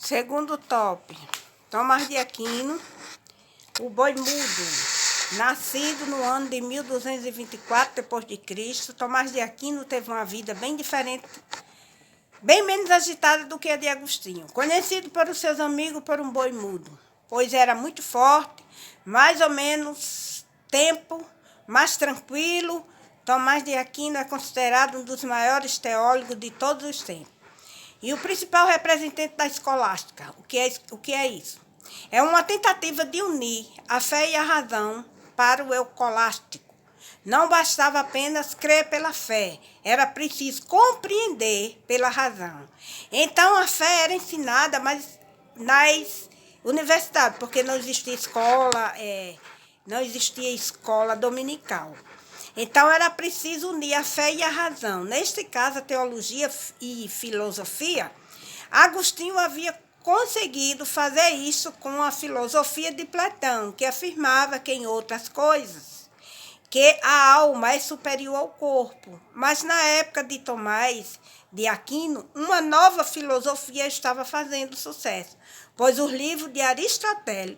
Segundo top, Tomás de Aquino, o boi mudo, nascido no ano de 1224 depois de Cristo. Tomás de Aquino teve uma vida bem diferente, bem menos agitada do que a de Agostinho, conhecido pelos seus amigos por um boi mudo, pois era muito forte, mais ou menos tempo, mais tranquilo. Tomás de Aquino é considerado um dos maiores teólogos de todos os tempos e o principal representante da escolástica. O que é isso? É uma tentativa de unir a fé e a razão para o escolástico. Não bastava apenas crer pela fé, era preciso compreender pela razão. Então a fé era ensinada, mas nas universidades, porque não existia escola dominical. Então era preciso unir a fé e a razão. Neste caso, a teologia e filosofia. Agostinho havia conseguido fazer isso com a filosofia de Platão, que afirmava que, em outras coisas, que a alma é superior ao corpo. Mas na época de Tomás de Aquino, uma nova filosofia estava fazendo sucesso, pois os livros de Aristóteles,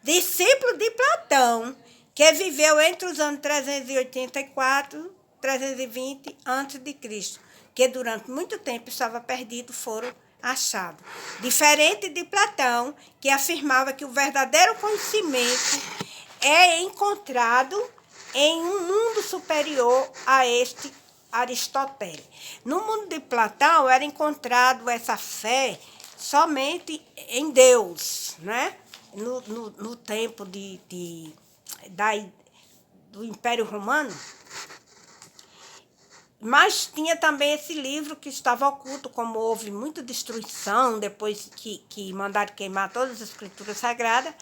discípulo de Platão, que viveu entre os anos 384 e 320 a.C., que durante muito tempo estava perdido, foram achados. Diferente de Platão, que afirmava que o verdadeiro conhecimento é encontrado em um mundo superior a este Aristóteles. No mundo de Platão era encontrado essa fé somente em Deus, né? No tempo do Império Romano. Mas tinha também esse livro que estava oculto, como houve muita destruição depois que mandaram queimar todas as escrituras sagradas.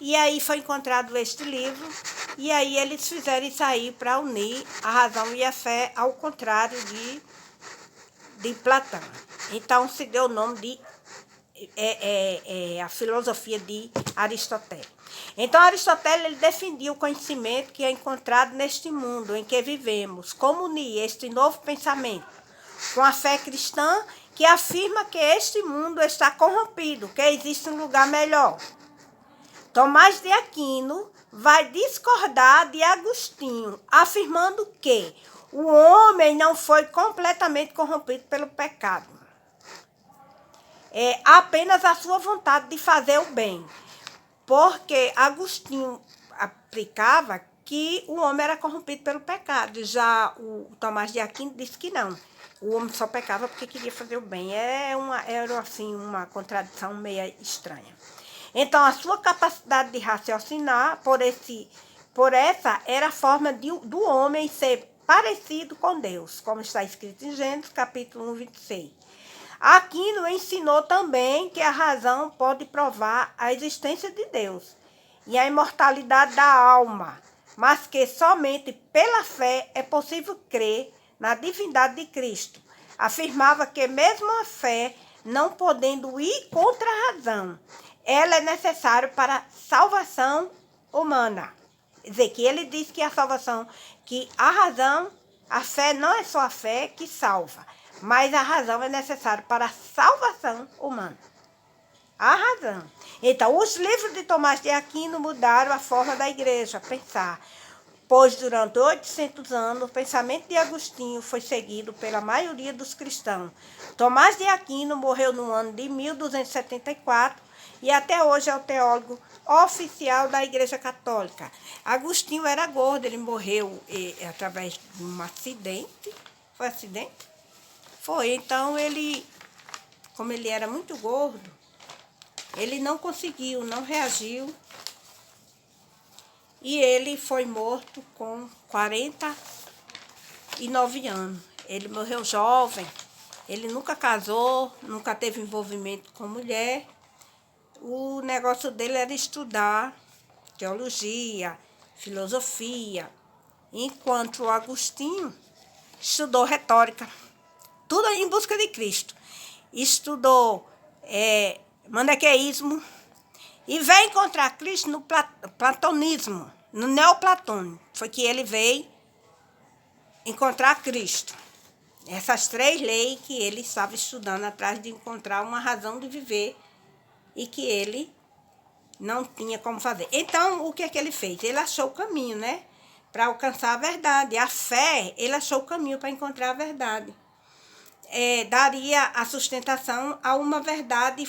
E aí foi encontrado este livro, e aí eles fizeram isso aí para unir a razão e a fé, ao contrário de Platão. Então se deu o nome de a filosofia de Aristóteles. Então Aristóteles ele defendia o conhecimento que é encontrado neste mundo em que vivemos, como unir este novo pensamento com a fé cristã que afirma que este mundo está corrompido, que existe um lugar melhor. Tomás de Aquino vai discordar de Agostinho, afirmando que o homem não foi completamente corrompido pelo pecado. É apenas a sua vontade de fazer o bem. Porque Agostinho aplicava que o homem era corrompido pelo pecado. Já o Tomás de Aquino disse que não. O homem só pecava porque queria fazer o bem. Era assim, uma contradição meio estranha. Então, a sua capacidade de raciocinar por essa era a forma do homem ser parecido com Deus, como está escrito em Gênesis, capítulo 1, 26. Aquino ensinou também que a razão pode provar a existência de Deus e a imortalidade da alma, mas que somente pela fé é possível crer na divindade de Cristo. Afirmava que mesmo a fé, não podendo ir contra a razão, ela é necessária para a salvação humana. Quer dizer, que ele diz que a salvação, que a razão, a fé não é só a fé que salva, mas a razão é necessária para a salvação humana. A razão. Então, os livros de Tomás de Aquino mudaram a forma da igreja pensar, pois durante 800 anos o pensamento de Agostinho foi seguido pela maioria dos cristãos. Tomás de Aquino morreu no ano de 1274 e até hoje é o teólogo oficial da Igreja Católica. Agostinho era gordo, ele morreu através de um acidente. Foi acidente? Foi, então como ele era muito gordo, ele não conseguiu, não reagiu. E ele foi morto com 49 anos. Ele morreu jovem, ele nunca casou, nunca teve envolvimento com mulher. O negócio dele era estudar teologia, filosofia, enquanto o Agostinho estudou retórica. Tudo em busca de Cristo. Estudou maniqueísmo e veio encontrar Cristo no platonismo, no neoplatônico. Foi que ele veio encontrar Cristo. Essas 3 leis que ele estava estudando atrás de encontrar uma razão de viver e que ele não tinha como fazer. Então, o que é que ele fez? Ele achou o caminho, né? Para alcançar a verdade. A fé, ele achou o caminho para encontrar a verdade. Daria a sustentação a uma verdade,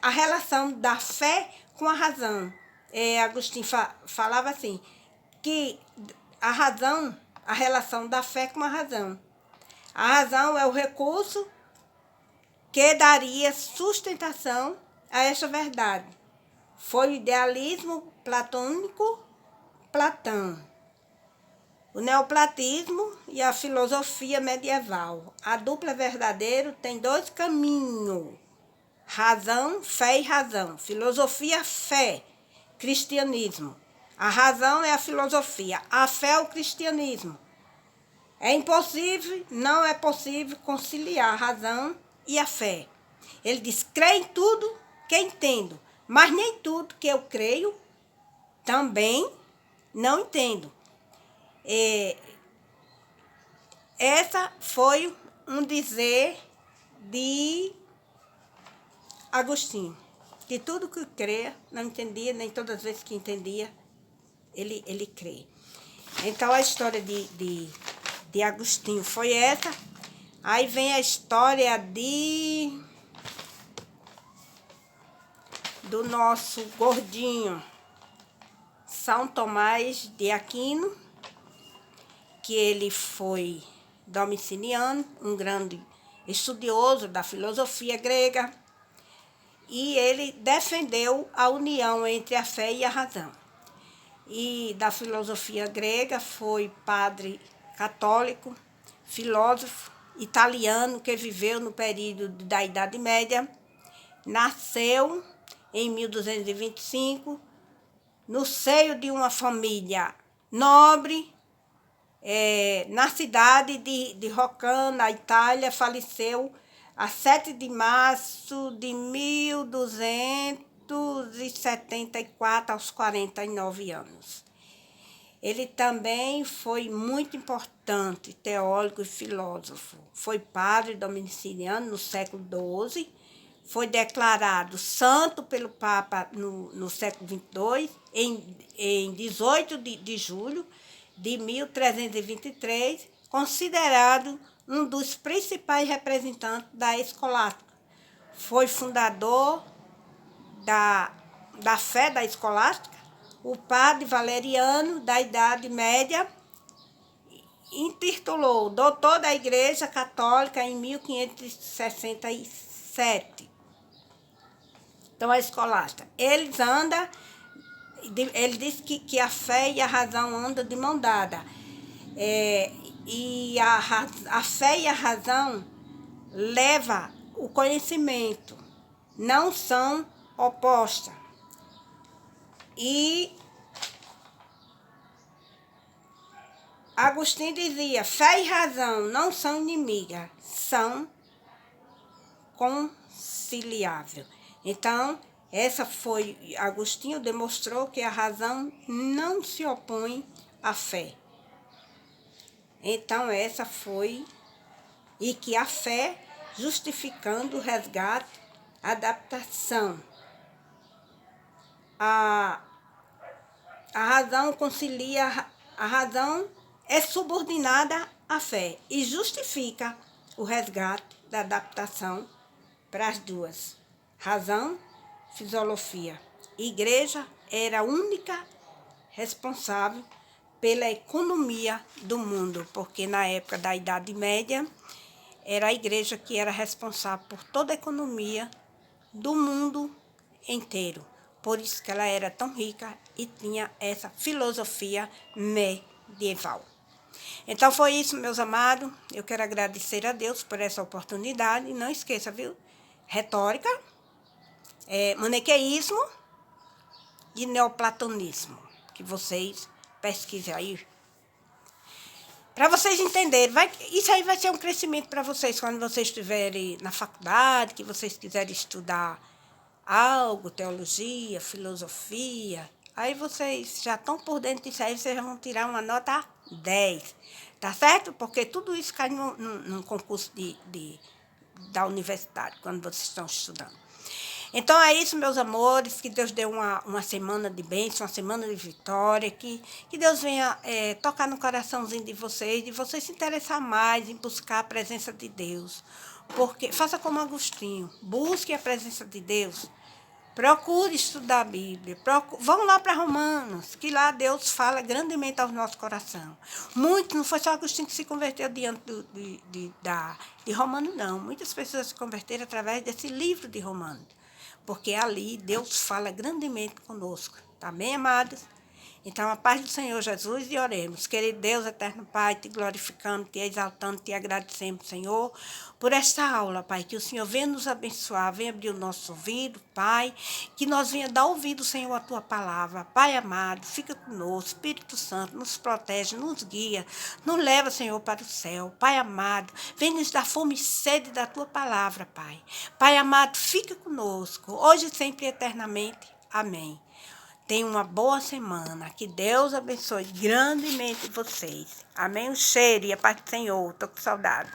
a relação da fé com a razão. Agostinho falava assim, que a razão, a relação da fé com a razão. A razão é o recurso que daria sustentação a essa verdade. Foi o idealismo platônico, Platão, o neoplatismo e a filosofia medieval. A dupla verdadeiro tem dois caminhos: razão, fé e razão. Filosofia, fé, cristianismo. A razão é a filosofia, a fé é o cristianismo. É impossível, não é possível conciliar a razão e a fé. Ele diz, crê em tudo que entendo, mas nem tudo que eu creio também não entendo. Essa foi um dizer de Agostinho, que tudo que crer não entendia, nem todas as vezes que entendia, ele crê. Então a história de Agostinho foi essa. Aí vem a história do nosso gordinho São Tomás de Aquino, que ele foi domiciliano, um grande estudioso da filosofia grega, e ele defendeu a união entre a fé e a razão. E da filosofia grega foi padre católico, filósofo italiano que viveu no período da Idade Média, nasceu em 1225, no seio de uma família nobre, na cidade de Roccano, na Itália, faleceu a 7 de março de 1274, aos 49 anos. Ele também foi muito importante, teólogo e filósofo. Foi padre domiciliano no século XII, foi declarado santo pelo Papa no século XXII, em 18 de julho de 1323, considerado um dos principais representantes da escolástica. Foi fundador da fé da escolástica. O padre Valeriano, da Idade Média, intitulou doutor da Igreja Católica em 1567. Então, a escolástica. Ele diz que a fé e a razão andam de mão dada. E a fé e a razão levam o conhecimento, não são opostas. E Agostinho dizia, fé e razão não são inimigas, são conciliáveis. Então, Agostinho demonstrou que a razão não se opõe à fé. Então, e que a fé, justificando o resgate, a adaptação, a razão concilia, a razão é subordinada à fé e justifica o resgate da adaptação para as duas. Razão, filosofia. Igreja era a única responsável pela economia do mundo, porque na época da Idade Média era a igreja que era responsável por toda a economia do mundo inteiro. Por isso que ela era tão rica e tinha essa filosofia medieval. Então foi isso, meus amados. Eu quero agradecer a Deus por essa oportunidade. E não esqueça, viu? Retórica, maniqueísmo e neoplatonismo, que vocês pesquisem aí. Para vocês entenderem, isso aí vai ser um crescimento para vocês quando vocês estiverem na faculdade, que vocês quiserem estudar algo, teologia, filosofia. Aí vocês já estão por dentro disso aí, vocês vão tirar uma nota 10. Tá certo? Porque tudo isso cai num concurso da universidade, quando vocês estão estudando. Então é isso, meus amores, que Deus dê uma semana de bênção, uma semana de vitória, que Deus venha tocar no coraçãozinho de vocês se interessar mais em buscar a presença de Deus. Porque faça como Agostinho, busque a presença de Deus. Procure estudar a Bíblia. Vamos lá para Romanos, que lá Deus fala grandemente ao nosso coração. Muitos, não foi só Agostinho que se converteu diante de Romanos, não. Muitas pessoas se converteram através desse livro de Romanos. Porque ali Deus fala grandemente conosco. Tá bem, amados? Então, a paz do Senhor Jesus e oremos. Querido Deus, eterno Pai, te glorificando, te exaltando, te agradecendo, Senhor, por esta aula, Pai, que o Senhor venha nos abençoar, venha abrir o nosso ouvido, Pai, que nós venha dar ouvido, Senhor, à tua palavra. Pai amado, fica conosco, Espírito Santo, nos protege, nos guia, nos leva, Senhor, para o céu. Pai amado, vem nos dar fome e sede da tua palavra, Pai. Pai amado, fica conosco, hoje, sempre e eternamente. Amém. Tenha uma boa semana. Que Deus abençoe grandemente vocês. Amém? Um cheiro e a paz do Senhor. Estou com saudade.